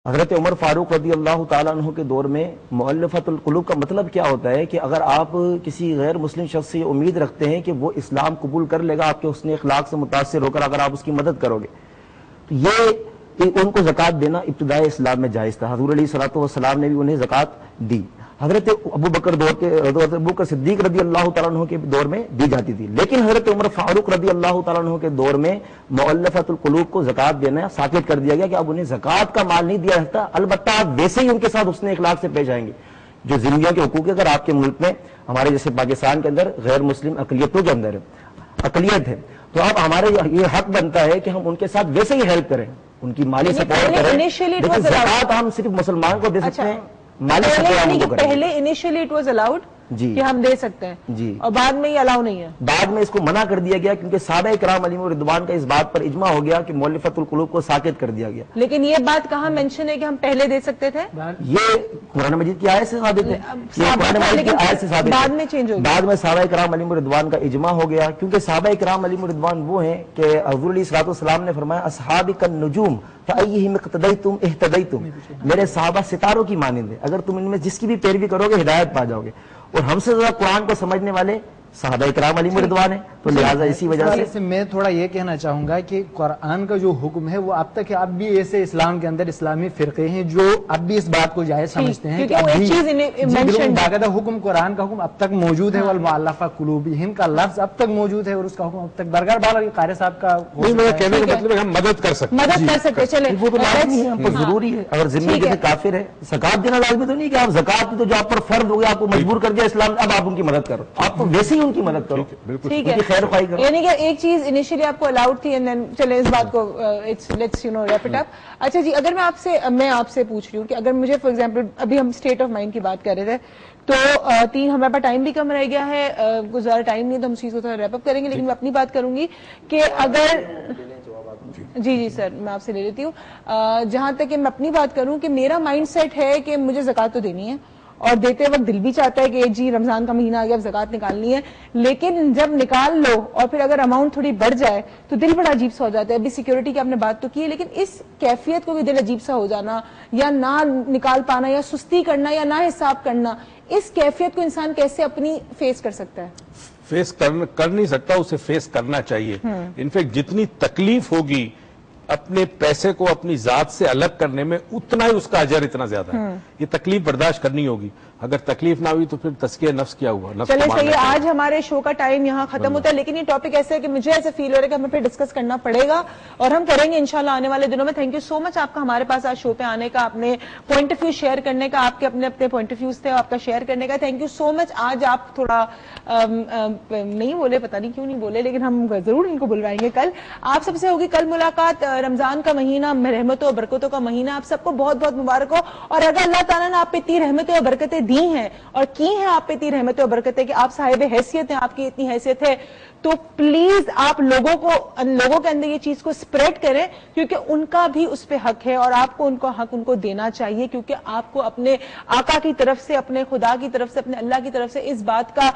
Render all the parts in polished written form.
حضرت عمر فاروق رضی اللہ تعالیٰ عنہ کے دور میں مؤلفۃ القلوب کا مطلب کیا ہوتا ہے کہ اگر آپ کسی غیر مسلم شخص سے امید رکھتے ہیں کہ وہ اسلام قبول کر لے گا آپ کے حسن اخلاق سے متاثر ہو کر اگر آپ اس کی مدد کرو گے تو یہ ان کو زکوٰۃ دینا ابتدائی اسلام میں جائز تھا. حضور علیہ الصلوۃ والسلام نے بھی انہیں زکوٰۃ دی. حضرت ابو بکر صدیق رضی اللہ تعالیٰ عنہ کے دور میں دی جاتی تھی, لیکن حضرت عمر فاروق رضی اللہ تعالیٰ عنہ کے دور میں مؤلفۃ القلوب کو زکوٰۃ دینا ثابت کر دیا گیا کہ اب انہیں زکوٰۃ کا مال نہیں دیا جاتا, البتہ آپ ویسے ہی ان کے ساتھ حسن اخلاق سے پیش آئیں گے. جو ذمیوں کے حقوق اگر آپ کے ملک میں ہمارے جیسے پاکستان کے اندر غیر مسلم اقلیتوں کے اندر اقلیت ہے تو اب ہمارے یہ حق بنتا ہے کہ ہم ان کے ساتھ ویسے ہی ہیلپ کریں, ان کی مالی سپورٹ کریں. لیکن زکوٰۃ ہم صرف مسلمان کو دے سکتے ہیں, پہلے انیشیلی اٹ واز الاؤڈ کہ ہم دے سکتے ہیں اور بعد میں یہ الاؤ نہیں ہے. بعد میں اس کو منع کر دیا گیا کیونکہ صحابہ کرام علیہم رضوان کا اس بات پر اجماع ہو گیا کہ مؤلفۃ القلوب کو ساکت کر دیا گیا. لیکن یہ بات کہاں مینشن ہے کہ ہم پہلے دے سکتے تھے؟ یہ قرآن مجید کی آیت سے ثابت ہے, بعد میں چینج ہو گیا. بعد میں صحابہ کرام علیہم رضوان کا اجماع ہو گیا کیونکہ صحابہ کرام علیہم رضوان وہ ہیں کہ حضور علیہ الصلوۃ والسلام نے فرمایا اصحابی کالنجوم فأیہم اقتدیتم اہتدیتم, میرے صحابہ ستاروں کی مانند ہیں, اگر تم ان میں جس کی بھی پیروی کرو گے ہدایت پا جاؤ گے. اور ہم سے زیادہ قرآن کو سمجھنے والے صحابہ کرام علیہم رضوان ہیں, تو لہٰذا اسی وجہ سے میں تھوڑا یہ کہنا چاہوں گا کہ قرآن کا جو حکم ہے وہ اب تک اب بھی ایسے اسلام کے اندر اسلامی فرقے ہیں جو اب بھی اس بات کو جائز سمجھتے ہیں کہ باقاعدہ حکم قرآن کا حکم اب تک موجود ہے, والمؤلفہ قلوبہم کا لفظ اب تک موجود ہے اور اس کا حکم اب تک برقرار. بہرحال قاری صاحب کا کہنے کا مطلب ہے ہم مدد کر سکتے چلیں وہ تو لازمی ہے, ہم پر ضروری ہے. اگر ذمہ کے کافر ہے زکوٰۃ دینا لازمی تو نہیں کہ آپ زکوٰۃ تو جو آپ پر فرض ہو گیا آپ کو مجبور کر دیا اسلام, اب آپ ان کی مدد کرو, آپ تو ویسے ہی ان کی مدد کرو. ٹھیک ہے, یعنی کہ ایک چیز انیشلی آپ کو الاؤڈ تھی اینڈ دین چلے اس بات کو لیٹس ریپ اٹ اپ. اچھا جی, اگر میں آپ سے پوچھ رہی ہوں کہ اگر مجھے فار ایگزامپل ابھی ہم اسٹیٹ آف مائنڈ کی بات کر رہے تھے تو ہمارے پاس ٹائم بھی کم رہ گیا ہے, کچھ زیادہ ٹائم نہیں تو ہم چیز کو تھوڑا ریپ اپ کریں گے, لیکن میں اپنی بات کروں گی کہ اگر جی سر میں آپ سے لے لیتی ہوں. جہاں تک کہ میں اپنی بات کروں کہ میرا مائنڈ سیٹ ہے کہ مجھے زکوٰۃ تو دینی ہے اور دیتے وقت دل بھی چاہتا ہے کہ جی رمضان کا مہینہ آ گیا اب زکوٰۃ نکالنی ہے, لیکن جب نکال لو اور پھر اگر اماؤنٹ تھوڑی بڑھ جائے تو دل بڑا عجیب سا ہو جاتا ہے. ابھی سیکیورٹی کی آپ نے بات تو کی ہے, لیکن اس کیفیت کو بھی دل عجیب سا ہو جانا یا نہ نکال پانا یا سستی کرنا یا نہ حساب کرنا, اس کیفیت کو انسان کیسے اپنی فیس کر سکتا ہے؟ فیس کر نہیں سکتا, اسے فیس کرنا چاہیے. انفیکٹ جتنی تکلیف ہوگی اپنے پیسے کو اپنی ذات سے الگ کرنے میں اتنا ہی اس کا اجر اتنا زیادہ ہے. یہ تکلیف برداشت کرنی ہوگی, اگر تکلیف نہ ہوئی تو پھر تزکیہ نفس کیا ہوا. چلے صحیح, آج ہمارے شو کا ٹائم یہاں ختم ہوتا ہے, لیکن یہ ٹاپک ایسا ہے کہ مجھے ایسا فیل ہو رہا ہے کہ ہمیں پھر ڈسکس کرنا پڑے گا اور ہم کریں گے انشاءاللہ آنے والے دنوں میں. تھینک یو سو مچ آپ کا ہمارے پاس آج شو پہ آنے کا, اپنے پوائنٹ آف ویو شیئر کرنے کا, آپ کے اپنے پوائنٹ آف ویوز تھے آپ کا شیئر کرنے کا. تھینک یو سو مچ. آج آپ تھوڑا نہیں بولے, پتہ نہیں کیوں نہیں بولے, لیکن ہم ضرور ان کو بلوائیں گے. کل آپ سب سے ہوگی کل ملاقات. رمضان کا مہینہ رحمتوں اور برکتوں کا مہینہ آپ سب کو بہت بہت مبارک ہو, اور اگر اللہ تعالیٰ نے آپ پہ اتنی رحمتیں اور برکتیں دی ہیں اور کی ہیں آپ پہ اتنی رحمتیں اور برکتیں کہ آپ صاحب حیثیت ہیں, آپ کی اتنی حیثیت ہے, تو پلیز آپ لوگوں کے اندر یہ چیز کو سپریڈ کریں, کیونکہ ان کا بھی اس پہ حق ہے اور آپ کو ان کا حق ان کو دینا چاہیے, کیونکہ آپ کو اپنے آقا کی طرف سے, اپنے خدا کی طرف سے, اپنے اللہ کی طرف سے اس بات کا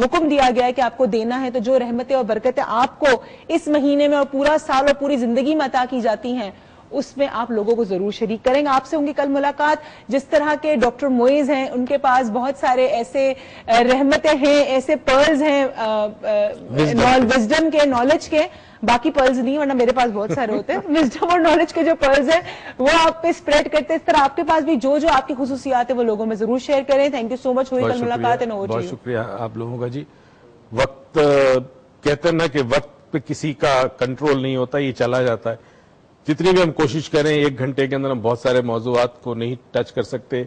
حکم دیا گیا ہے کہ آپ کو دینا ہے. تو جو رحمتیں اور برکتیں آپ کو اس مہینے میں اور پورا سال اور پوری زندگی میں عطا کی جاتی ہیں اس میں آپ لوگوں کو ضرور شریک کریں گے. آپ سے ہوں گی کل ملاقات. جس طرح کے ڈاکٹر موئز ہیں ان کے پاس بہت سارے ایسے رحمتیں ہیں, ایسے پرلز ہیں وزڈم کے, نالج کے, باقی پرلز نہیں ورنہ میرے پاس بہت سارے ہوتے ہیں. وزڈم اور نالج کے جو پرلز ہیں وہ آپ پہ اسپریڈ کرتے, اس طرح آپ کے پاس بھی جو آپ کی خصوصیات ہیں وہ لوگوں میں ضرور شیئر کریں. تھینک یو سو مچ. ہوئی کل ملاقات. بہت شکریہ آپ لوگوں کا جی. وقت کہتے ہیں نا کہ وقت پہ کسی کا کنٹرول نہیں ہوتا, یہ چلا جاتا ہے. جتنی بھی ہم کوشش کریں ایک گھنٹے کے اندر ہم بہت سارے موضوعات کو نہیں ٹچ کر سکتے,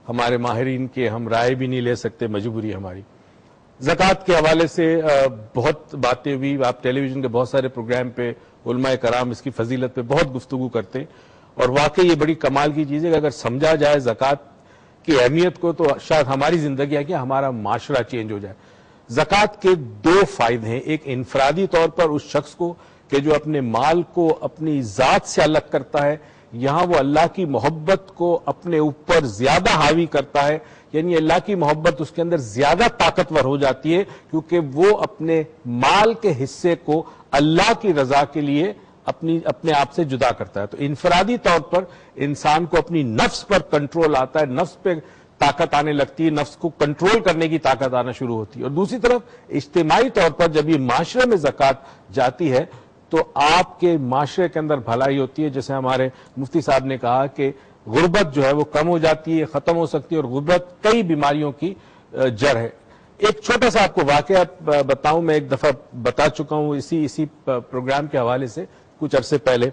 ہمارے ماہرین کے ہم رائے بھی نہیں لے سکتے, مجبوری ہماری. زکوٰۃ کے حوالے سے بہت باتیں ہوئی, آپ ٹیلی ویژن کے بہت سارے پروگرام پہ علماء کرام اس کی فضیلت پہ بہت گفتگو کرتے ہیں, اور واقعی یہ بڑی کمال کی چیز ہے کہ اگر سمجھا جائے زکوٰۃ کی اہمیت کو تو شاید ہماری زندگی ہے کہ ہمارا معاشرہ چینج ہو جائے. زکوٰۃ کے دو فائدے ہیں, ایک انفرادی طور پر اس شخص کو کہ جو اپنے مال کو اپنی ذات سے الگ کرتا ہے, یہاں وہ اللہ کی محبت کو اپنے اوپر زیادہ حاوی کرتا ہے, یعنی اللہ کی محبت اس کے اندر زیادہ طاقتور ہو جاتی ہے کیونکہ وہ اپنے مال کے حصے کو اللہ کی رضا کے لیے اپنے آپ سے جدا کرتا ہے. تو انفرادی طور پر انسان کو اپنی نفس پر کنٹرول آتا ہے, نفس پہ طاقت آنے لگتی ہے, نفس کو کنٹرول کرنے کی طاقت آنا شروع ہوتی ہے. اور دوسری طرف اجتماعی طور پر جب یہ معاشرے میں زکوٰۃ جاتی ہے تو آپ کے معاشرے کے اندر بھلائی ہوتی ہے. جیسے ہمارے مفتی صاحب نے کہا کہ غربت جو ہے وہ کم ہو جاتی ہے, ختم ہو سکتی ہے, اور غربت کئی بیماریوں کی جڑ ہے. ایک چھوٹا سا آپ کو واقعہ بتاؤں, میں ایک دفعہ بتا چکا ہوں اسی پروگرام کے حوالے سے کچھ عرصے پہلے.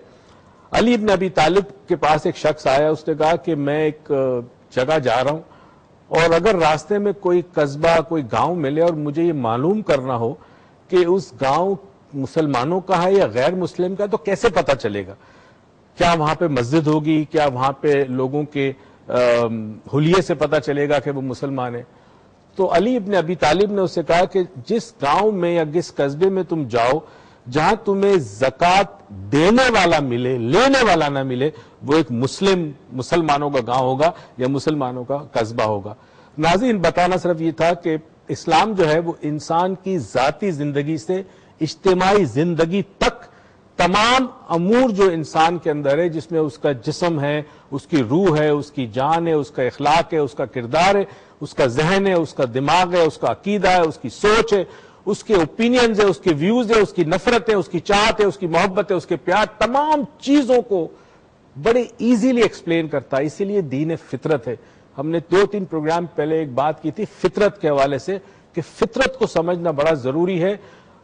علی ابن ابی طالب کے پاس ایک شخص آیا, اس نے کہا کہ میں ایک جگہ جا رہا ہوں اور اگر راستے میں کوئی قصبہ, کوئی گاؤں ملے اور مجھے یہ معلوم کرنا ہو کہ اس گاؤں مسلمانوں کا ہے یا غیر مسلم کا, تو کیسے پتہ چلے گا؟ کیا وہاں پہ مسجد ہوگی؟ کیا وہاں پہ لوگوں کے حلیے سے پتہ چلے گا کہ وہ مسلمان ہیں؟ تو علی ابن ابی طالب نے اس سے کہا کہ جس گاؤں میں یا جس قصبے میں تم جاؤ جہاں تمہیں زکوٰۃ دینے والا ملے, لینے والا نہ ملے, وہ ایک مسلمانوں کا گاؤں ہوگا یا مسلمانوں کا قصبہ ہوگا. ناظرین, بتانا صرف یہ تھا کہ اسلام جو ہے وہ انسان کی ذاتی زندگی سے اجتماعی زندگی تک تمام امور جو انسان کے اندر ہے, جس میں اس کا جسم ہے, اس کی روح ہے, اس کی جان ہے, اس کا اخلاق ہے, اس کا کردار ہے, اس کا ذہن ہے, اس کا دماغ ہے, اس کا عقیدہ ہے, اس کی سوچ ہے, اس کے اوپینینز ہے, اس کے ویوز ہے, اس کی نفرت ہے, اس کی چاہت ہے, اس کی محبت ہے, اس کے پیار, تمام چیزوں کو بڑے ایزیلی ایکسپلین کرتا ہے. اسی لیے دین فطرت ہے. ہم نے 2-3 پروگرام پہلے ایک بات کی تھی فطرت کے حوالے سے کہ فطرت کو سمجھنا بڑا ضروری ہے.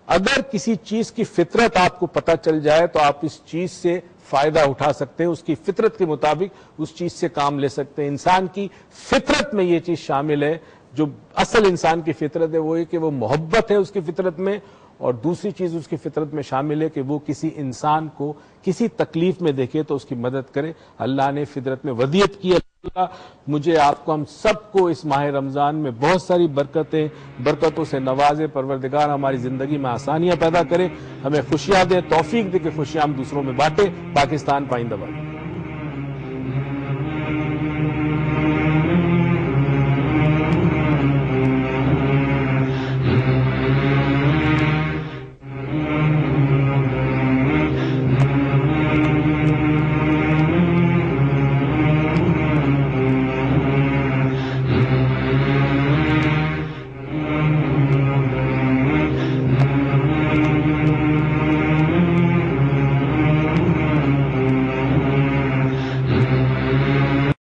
اگر کسی چیز کی فطرت آپ کو پتہ چل جائے تو آپ اس چیز سے فائدہ اٹھا سکتے ہیں, اس کی فطرت کے مطابق اس چیز سے کام لے سکتے ہیں. انسان کی فطرت میں یہ چیز شامل ہے. جو اصل انسان کی فطرت ہے وہ ہے کہ وہ محبت ہے اس کی فطرت میں, اور دوسری چیز اس کی فطرت میں شامل ہے کہ وہ کسی انسان کو کسی تکلیف میں دیکھے تو اس کی مدد کرے. اللہ نے فطرت میں ودیت کی. اللہ مجھے, آپ کو, ہم سب کو اس ماہ رمضان میں بہت ساری برکتوں سے نوازے. پروردگار ہماری زندگی میں آسانیاں پیدا کرے, ہمیں خوشیاں دے, توفیق دے کہ خوشیاں ہم دوسروں میں بانٹے. پاکستان پائندہ باد.